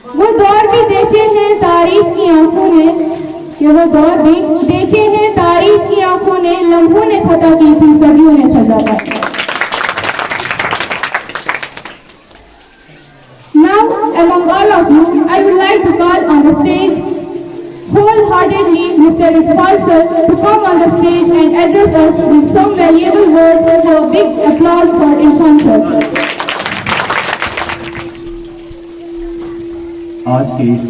وہ دور بھی دیکھے ہیں تاریخ کی آنکھوں نے، وہ دور بھی دیکھے ہیں تاریخ کی آنکھوں نے، لمحوں نے خطا کی تھی، صدیوں نے سزا پائی. Now, among all of you, I would like to call on the stage wholeheartedly Mr. Iqbal sir to come on the stage and address us with some valuable words. So a big applause for Irfan sir. آج کے اس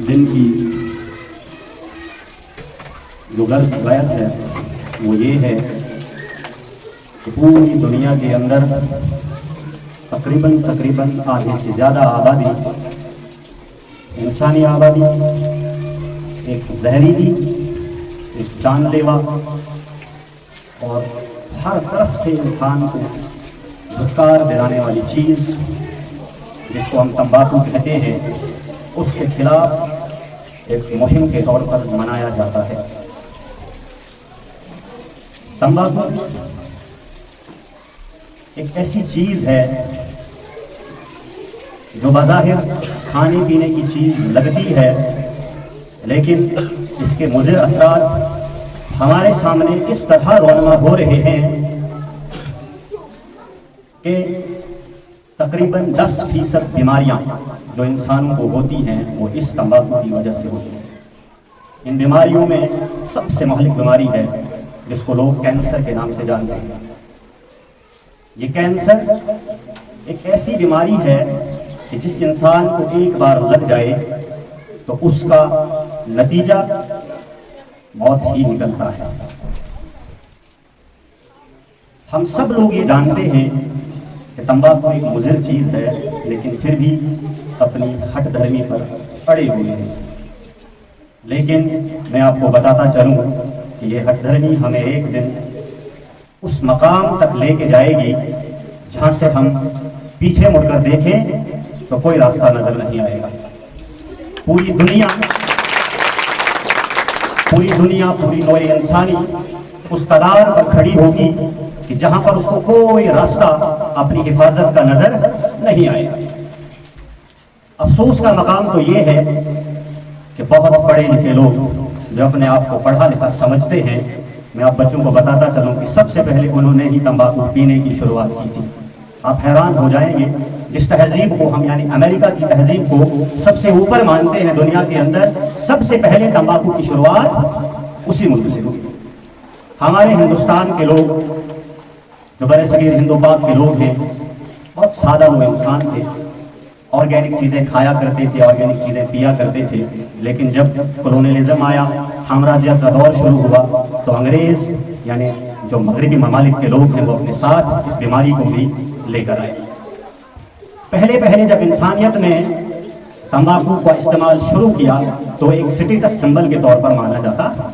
دن کی جو غرض بیت ہے وہ یہ ہے کہ پوری دنیا کے اندر تقریباً آدھے سے زیادہ آبادی، انسانی آبادی، ایک زہریلی، ایک جان لیوا اور ہر طرف سے انسان کو دھتکار دلانے والی چیز جس کو ہم تمباکو کہتے ہیں، اس کے خلاف ایک مہم کے طور پر منایا جاتا ہے. تمباکو ایک ایسی چیز ہے جو بظاہر کھانے پینے کی چیز لگتی ہے، لیکن اس کے مضر اثرات ہمارے سامنے اس طرح رونما ہو رہے ہیں کہ تقریباً 10% بیماریاں جو انسانوں کو ہوتی ہیں وہ اس تمباکو کی وجہ سے ہوتی ہیں. ان بیماریوں میں سب سے مہلک بیماری ہے جس کو لوگ کینسر کے نام سے جانتے ہیں. یہ کینسر ایک ایسی بیماری ہے کہ جس انسان کو ایک بار لگ جائے تو اس کا نتیجہ موت ہی نکلتا ہے. ہم سب لوگ یہ جانتے ہیں کہ تمباکو ایک مضر چیز ہے، لیکن پھر بھی اپنی ہٹ دھرمی پر اڑے ہوئے ہیں. لیکن میں آپ کو بتاتا چلوں کہ یہ ہٹ دھرمی ہمیں ایک دن اس مقام تک لے کے جائے گی جہاں سے ہم پیچھے مڑ کر دیکھیں تو کوئی راستہ نظر نہیں آئے گا. پوری دنیا پوری نوع انسانی اس قدار پر کھڑی ہوگی کہ جہاں پر اس کو کوئی راستہ اپنی حفاظت کا نظر نہیں آئے گا. افسوس کا مقام تو یہ ہے کہ بہت پڑھے لکھے لوگ جو اپنے آپ کو پڑھا لکھا سمجھتے ہیں، میں آپ بچوں کو بتاتا چلوں کہ سب سے پہلے انہوں نے ہی تمباکو پینے کی شروعات کی تھی. آپ حیران ہو جائیں گے، جس تہذیب کو ہم یعنی امریکہ کی تہذیب کو سب سے اوپر مانتے ہیں دنیا کے اندر، سب سے پہلے تمباکو کی شروعات اسی ملک سے ہوئی. ہمارے ہندوستان کے لوگ جو برے صغیر ہند و پاک کے لوگ ہیں، بہت سادہ وہ انسان تھے، آرگینک چیزیں کھایا کرتے تھے، آرگینک چیزیں پیا کرتے تھے. لیکن جب کولونیلزم آیا، سامراجیت کا دور شروع ہوا، تو انگریز یعنی جو مغربی ممالک کے لوگ ہیں وہ اپنے ساتھ اس بیماری کو بھی لے کر آئے. پہلے جب انسانیت نے تمباکو کا استعمال شروع کیا تو ایک سٹیٹس سمبل کے طور پر مانا جاتا تھا.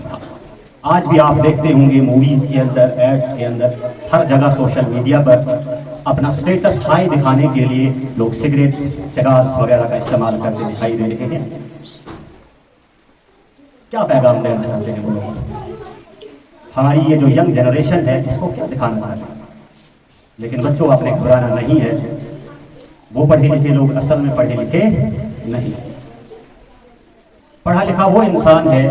آج بھی آپ دیکھتے ہوں گے موویز کے اندر، ایڈز کے اندر، ہر جگہ سوشل میڈیا پر اپنا سٹیٹس ہائی دکھانے کے لیے لوگ سگریٹ، سگارز وغیرہ کا استعمال کرتے دکھائی دے رہے ہیں. کیا پیغام دینا چاہتے ہیں وہ لوگ؟ ہماری یہ جو ینگ جنریشن ہے اس کو کیا دکھانا چاہتے ہیں؟ لیکن بچوں آپ نے گھبرانا نہیں ہے، وہ پڑھے لکھے لوگ اصل میں پڑھے لکھے نہیں. پڑھا لکھا وہ انسان ہے،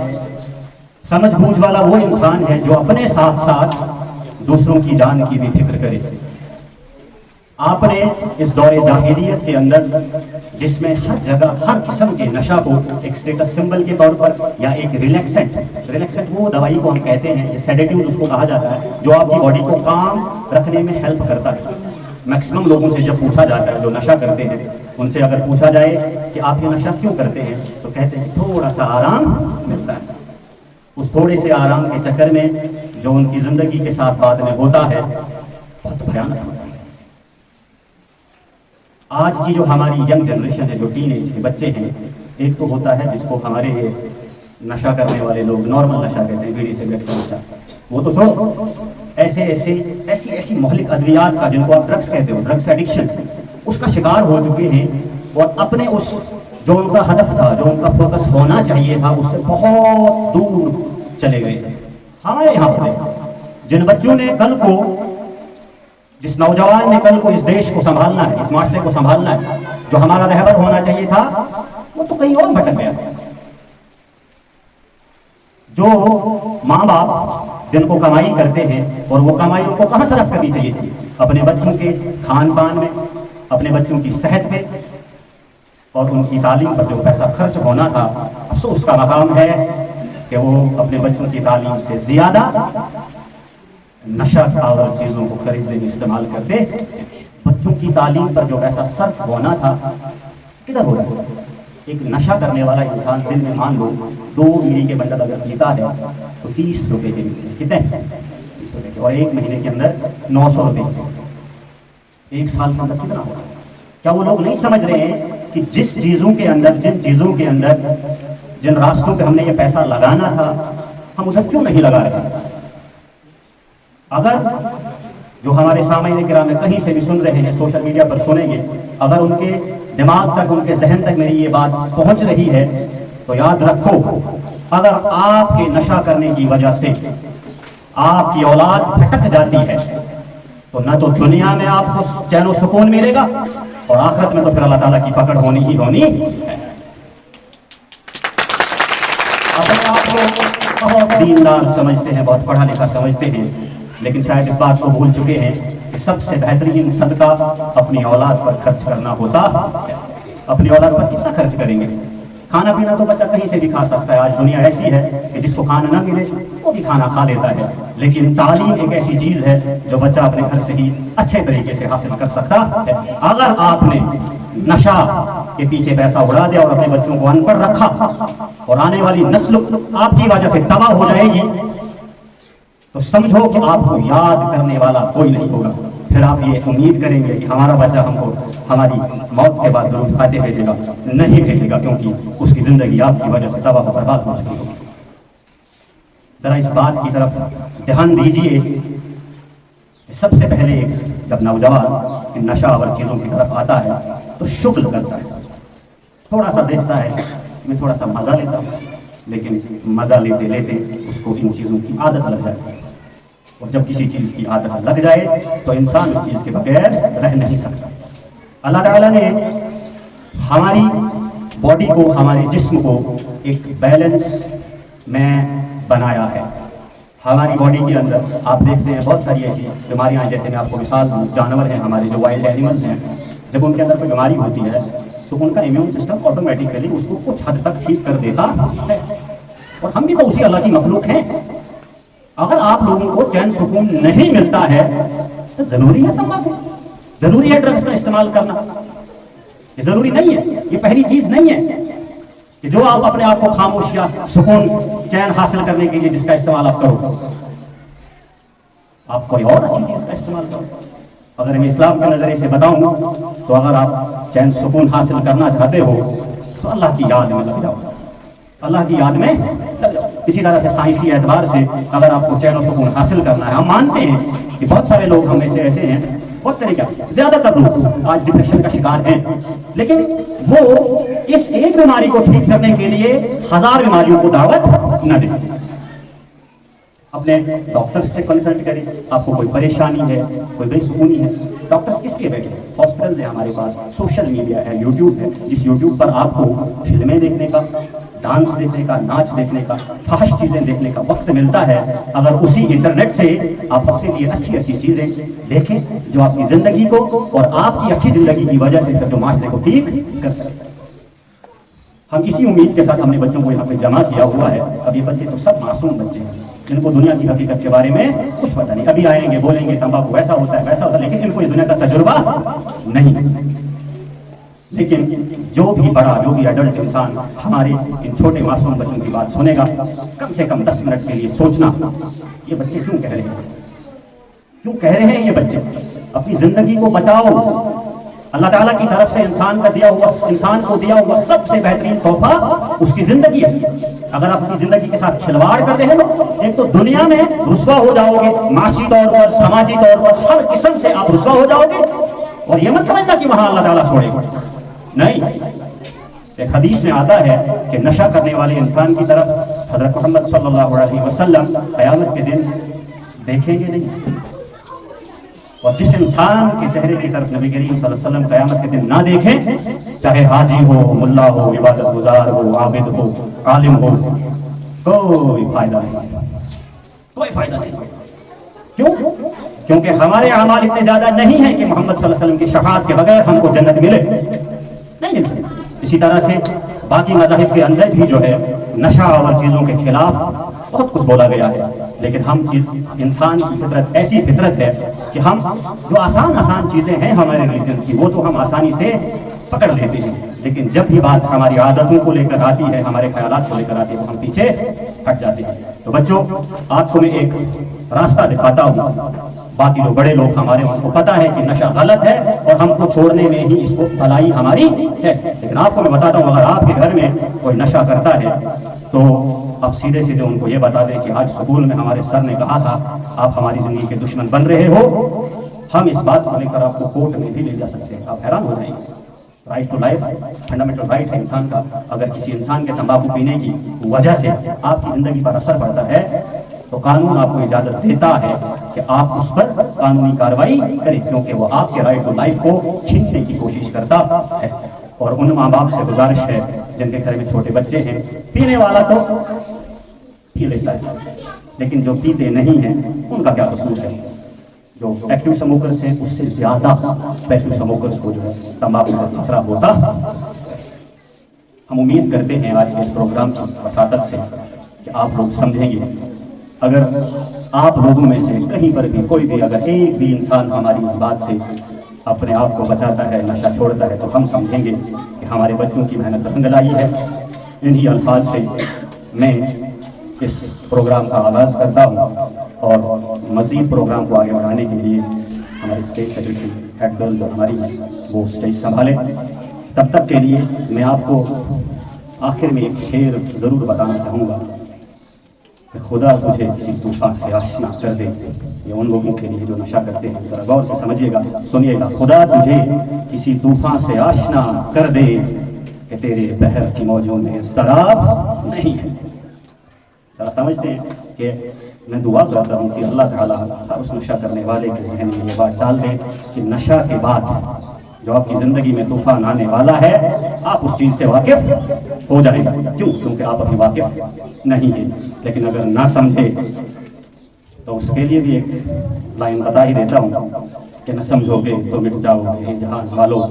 سمجھ بوجھ والا وہ انسان ہے جو اپنے ساتھ ساتھ دوسروں کی جان کی بھی فکر کرے. آپ نے اس دور جاہلیت کے اندر جس میں ہر جگہ ہر قسم کے نشہ کو ایک سٹیٹس سمبل کے طور پر یا ایک ریلیکسنٹ وہ دوائی کو ہم کہتے ہیں، سیڈیٹیو اس کو کہا جاتا ہے، جو آپ کی باڈی کو کام رکھنے میں ہیلپ کرتا ہے. میکسیمم لوگوں سے جب پوچھا جاتا ہے جو نشہ کرتے ہیں، ان سے اگر پوچھا جائے کہ آپ یہ نشہ کیوں کرتے ہیں تو کہتے ہیں تھوڑا سا آرام ملتا ہے. اس تھوڑے سے آرام کے چکر میں جو ان کی زندگی کے ساتھ بعد میں ہوتا ہے بہت بھیانک ہوتا ہے. آج کی جو ہماری ینگ جنریشن ہے، جو ٹین ایج کے بچے ہیں، ایک تو ہوتا ہے جس کو ہمارے نشہ کرنے والے لوگ نارمل نشہ کہتے ہیں، بیڑی سگریٹ کا نشہ، وہ تو چھوڑو، ایسی مہلک ادویات کا جن کو آپ ڈرگس کہتے ہو، ڈرگس ایڈکشن، اس کا شکار ہو چکے ہیں اور اپنے اس جو ان کا ہدف تھا، جو ان کا فوکس ہونا چاہیے تھا، اس سے بہت دور چلے گئے. ہمارے یہاں پر جن بچوں نے کل کو جس نوجوان نے کل کو اس دیش کو سنبھالنا ہے, اس معاشرے کو سنبھالنا ہے, جو ہمارا رہبر ہونا چاہیے تھا, وہ تو کہیں اور بھٹک گیا. جو ماں باپ جن کو کمائی کرتے ہیں اور وہ کمائی کو کہاں صرف کرنی چاہیے تھی, اپنے بچوں کے کھان پان میں, اپنے بچوں کی صحت پہ اور ان کی تعلیم پر جو پیسہ خرچ ہونا تھا, افسوس کا مقام ہے کہ وہ اپنے بچوں کی تعلیم سے زیادہ نشہ آور چیزوں کو خریدنے میں استعمال کرتے. بچوں کی تعلیم پر جو پیسہ صرف ہونا تھا کدھر ہو رہا ہے؟ ایک نشہ کرنے والا انسان دن میں مان لو 2 ملی کے بنڈل اگر پیتا ہے تو 30 روپے کے ملتے ہیں. کتنے؟ 30 روپے کے, اور ایک مہینے کے اندر 900 روپے. ایک سال کے اندر کتنا ہوگا؟ کیا وہ لوگ نہیں سمجھ رہے ہیں کہ جس چیزوں کے اندر, جن چیزوں کے اندر, جن راستوں پہ ہم نے یہ پیسہ لگانا تھا, ہم ادھر کیوں نہیں لگا رہے ہیں؟ اگر جو ہمارے سامعین کرام میں کہیں سے بھی سن رہے ہیں, سوشل میڈیا پر سنیں گے, اگر ان کے دماغ تک, ان کے ذہن تک میری یہ بات پہنچ رہی ہے تو یاد رکھو, اگر آپ کے نشہ کرنے کی وجہ سے آپ کی اولاد بھٹک جاتی ہے تو نہ تو دنیا میں آپ کو چین و سکون ملے گا, اور آخرت میں تو پھر اللہ تعالیٰ کی پکڑ ہونی ہی ہونی ہے. اپنے آپ کو بہت دیندار سمجھتے ہیں, بہت پڑھا لکھا سمجھتے ہیں, لیکن شاید اس بات کو بھول چکے ہیں کہ سب سے بہترین صدقہ اپنی اولاد پر خرچ کرنا ہوتا ہے. اپنی اولاد پر کتنا خرچ کریں گے؟ کھانا پینا تو بچہ کہیں سے بھی کھا سکتا ہے. آج دنیا ایسی ہے کہ جس کو کھانا نہ ملے وہ بھی کھانا کھا لیتا ہے, لیکن تعلیم ایک ایسی چیز ہے جو بچہ اپنے گھر سے ہی اچھے طریقے سے حاصل کر سکتا ہے. اگر آپ نے نشہ کے پیچھے پیسہ اڑا دیا اور اپنے بچوں کو ان پڑھ رکھا اور آنے والی نسل آپ کی وجہ سے تباہ ہو جائے گی, تو سمجھو کہ آپ کو یاد کرنے والا کوئی نہیں ہوگا. پھر آپ یہ امید کریں گے کہ ہمارا بچہ ہم کو ہماری موت کے بعد درود فاتح بھیجے گا. نہیں بھیجے گا, کیونکہ اس کی زندگی آپ کی وجہ سے تباہ و برباد ہو چکی ہوگی. ذرا اس بات کی طرف دھیان دیجئے. سب سے پہلے جب نوجوان ان نشہ آور چیزوں کی طرف آتا ہے تو شغل کرتا ہے, تھوڑا سا دیکھتا ہے, میں تھوڑا سا مزہ لیتا ہوں, لیکن مزہ لیتے لیتے اس کو ان چیزوں کی عادت لگ جاتی ہے. اور جب کسی چیز کی عادت لگ جائے تو انسان اس چیز کے بغیر رہ نہیں سکتا. اللہ تعالیٰ نے ہماری باڈی کو, ہمارے جسم کو ایک بیلنس میں بنایا ہے. ہماری باڈی کے اندر آپ دیکھتے ہیں بہت ساری ایسی بیماریاں ہیں, جیسے میں آپ کو مثال دوں, جانور ہیں ہمارے جو وائلڈ اینیملز ہیں, جب ان کے اندر کوئی بیماری ہوتی ہے تو ان کا امیون سسٹم آٹومیٹیکلی اس کو کچھ حد تک ٹھیک کر دیتا ہے. اور ہم بھی تو اسی اللہ کی مخلوق ہیں. اگر آپ لوگوں کو چین سکون نہیں ملتا ہے تو ضروری ہے تمباکو, ضروری ہے ڈرگس کا استعمال کرنا. یہ ضروری نہیں ہے, یہ پہلی چیز نہیں ہے کہ جو آپ اپنے آپ کو خاموش یا سکون چین حاصل کرنے کے لیے جس کا استعمال آپ کرو, آپ کوئی اور اچھی چیز کا استعمال کرو. اگر میں اسلام کے نظریے سے بتاؤں تو اگر آپ چین سکون حاصل کرنا چاہتے ہو تو اللہ کی یاد میں لگ جاؤ, اللہ کی یاد میں لگ جاؤ. اسی طرح سے سائنسی اعتبار سے اگر آپ کو چین و سکون حاصل کرنا ہے, ہم مانتے ہیں کہ بہت سارے لوگ ہم میں سے ایسے ہیں, بہت سارے کیا زیادہ تر لوگ آج ڈپریشن کا شکار ہیں, لیکن وہ اس ایک بیماری کو ٹھیک کرنے کے لیے 1000 بیماریوں کو دعوت نہ دیں. اپنے ڈاکٹر سے کنسلٹ کریں. آپ کو کوئی پریشانی ہے, کوئی بے سکونی ہے, ڈاکٹرز کس کے بیٹھے ہیں؟ ہاسپٹلز ہیں ہمارے پاس, سوشل میڈیا ہے, یوٹیوب ہے, جس یوٹیوب پر آپ کو فلمیں دیکھنے کا, ڈانس دیکھنے کا, ناچ دیکھنے کا, فحش چیزیں دیکھنے کا وقت ملتا ہے. اگر اسی انٹرنیٹ سے آپ اپنے لیے اچھی اچھی چیزیں دیکھیں جو آپ کی زندگی کو اور آپ کی اچھی زندگی کی وجہ سے جو معاشرے کو ٹھیک کر سکتے. ہم اسی امید کے ساتھ ہم نے بچوں کو یہاں پہ جمع کیا ہوا ہے. اب یہ بچے تو سب معصوم بچے ہیں, جن کو دنیا کی حقیقت کے بارے میں کچھ پتہ نہیں. ابھی آئیں گے بولیں گے تمباکو ایسا ہوتا ہے ویسا ہوتا ہے, لیکن ان کو اس دنیا کا تجربہ نہیں. لیکن جو بھی بڑا, جو بھی ایڈلٹ انسان ہمارے ان چھوٹے معصوم بچوں کی بات سنے گا, کم سے کم 10 منٹ کے لیے سوچنا, یہ بچے کیوں کہہ رہے ہیں, کیوں کہہ رہے ہیں یہ بچے. اپنی زندگی کو بچاؤ. اللہ تعالیٰ کی طرف سے انسان کو دیا ہوا سب سے بہترین تحفہ اس کی زندگی ہے. اگر آپ اپنی زندگی کے ساتھ کھلواڑ کر رہے ہو, ایک تو دنیا میں رسوا ہو جاؤ گے, معاشی طور پر, سماجی طور پر, ہر قسم سے آپ رسوا ہو جاؤ گے. اور یہ مت سمجھنا کہ وہاں اللہ تعالیٰ چھوڑے گا, نہیں. ایک حدیث میں آتا ہے کہ نشہ کرنے والے انسان کی طرف حضرت محمد صلی اللہ علیہ وسلم قیامت کے دن دیکھیں گے نہیں. اور جس انسان کے چہرے کی طرف نبی کریم صلی اللہ علیہ وسلم قیامت کے دن نہ دیکھیں، چاہے حاجی ہو، ملا ہو، عبادت گزار ہو، عابد ہو، عالم ہو، کوئی فائدہ نہیں، کوئی فائدہ نہیں۔ کیوں؟ کیونکہ ہمارے اعمال اتنے زیادہ نہیں ہیں کہ محمد صلی اللہ علیہ وسلم کی شفاعت کے بغیر ہم کو جنت ملے، نہیں مل سکتی۔ اسی طرح سے باقی مذاہب کے اندر بھی جو ہے نشہ اور چیزوں کے خلاف بہت کچھ بولا گیا ہے، لیکن انسان کی فطرت ایسی فطرت ہے کہ ہم جو آسان چیزیں ہیں ہمارے ریلیجنس کی، وہ تو ہم آسانی سے پکڑ لیتے ہیں، لیکن جب بھی بات ہماری عادتوں کو لے کر آتی ہے، ہمارے خیالات کو لے کر آتی ہے، تو ہم پیچھے ہٹ جاتے ہیں۔ تو بچوں، آپ کو میں ایک راستہ دکھاتا ہوں۔ باقی جو بڑے لوگ ہمارے ان کو پتا ہے کہ نشہ غلط ہے اور ہم کو چھوڑنے میں ہی اس کو بھلائی ہماری ہے، لیکن آپ کو میں بتاتا ہوں، اگر آپ کے گھر میں کوئی نشہ کرتا ہے تو آپ سیدھے ان کو یہ بتا دیں کہ آج اسکول میں ہمارے سر نے کہا تھا آپ ہماری زندگی کے دشمن بن رہے ہو، ہم اس بات کو لے کر آپ کو کورٹ میں بھی لے جا سکتے ہیں۔ آپ حیران ہو جائیں گے۔ Right to life fundamental right ہے انسان کا۔ اگر کسی انسان کے تمباکو پینے کی وجہ سے آپ کی زندگی پر اثر پڑتا ہے تو قانون آپ کو اجازت دیتا ہے کہ آپ اس پر قانونی کارروائی کریں، کیونکہ وہ آپ کے رائٹ ٹو لائف کو چھیننے کی کوشش کرتا ہے۔ اور ان ماں باپ سے گزارش ہے جن کے گھر میں چھوٹے بچے ہیں، پینے والا تو پی لیتا ہے، لیکن جو پیتے نہیں ہیں ان کا کیا قصور ہے؟ جو ایکٹیو سموکرز ہیں اس سے زیادہ پیسو سموکرز کو جو ہے تمباکو کا خطرہ ہوتا۔ ہم امید کرتے ہیں آج کے اس پروگرام کی وساطت سے کہ آپ لوگ سمجھیں گے۔ اگر آپ لوگوں میں سے کہیں پر بھی کوئی بھی اگر ایک بھی انسان ہماری اس بات سے اپنے آپ کو بچاتا ہے، نشہ چھوڑتا ہے، تو ہم سمجھیں گے کہ ہمارے بچوں کی محنت رنگ لائی ہے۔ انہی الفاظ سے میں اس پروگرام کا آغاز کرتا ہوں، اور مزید پروگرام کو آگے بڑھانے کے لیے ہماری اسٹیج سیکرٹری ہیڈ گرل جو ہماری وہ اسٹیج سنبھالے۔ تب تک کے لیے میں آپ کو آخر میں ایک شعر ضرور بتانا چاہوں گا کہ خدا تجھے کسی طوفان سے آشنا کر دے۔ یہ ان لوگوں کے لیے جو نشہ کرتے ہیں، ذرا غور سے سمجھیے گا، سنیے گا۔ خدا تجھے کسی طوفان سے آشنا کر دے کہ تیرے بحر کی موجوں میں اضطراب نہیں ہے۔ ذرا سمجھتے ہیں کہ میں دعا کرتا ہوں کہ اللہ تعالیٰ ہر اس نشہ کرنے والے کے ذہن میں یہ بات ڈال دے کہ نشہ کے بعد جو آپ کی زندگی میں طوفان آنے والا ہے، آپ اس چیز سے واقف ہو جائیں گے۔ کیوں؟ کیونکہ آپ ابھی واقف نہیں ہیں۔ لیکن اگر نہ سمجھے تو اس کے لیے بھی ایک لائن بتا ہی دیتا ہوں کہ نہ سمجھو گے تو مٹ جاؤ گے جہان والو،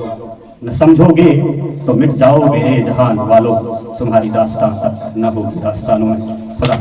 نہ سمجھو گے تو مٹ جاؤ گے جہان والو، تمہاری داستان تک نہ ہوگی داستانوں میں۔ خدا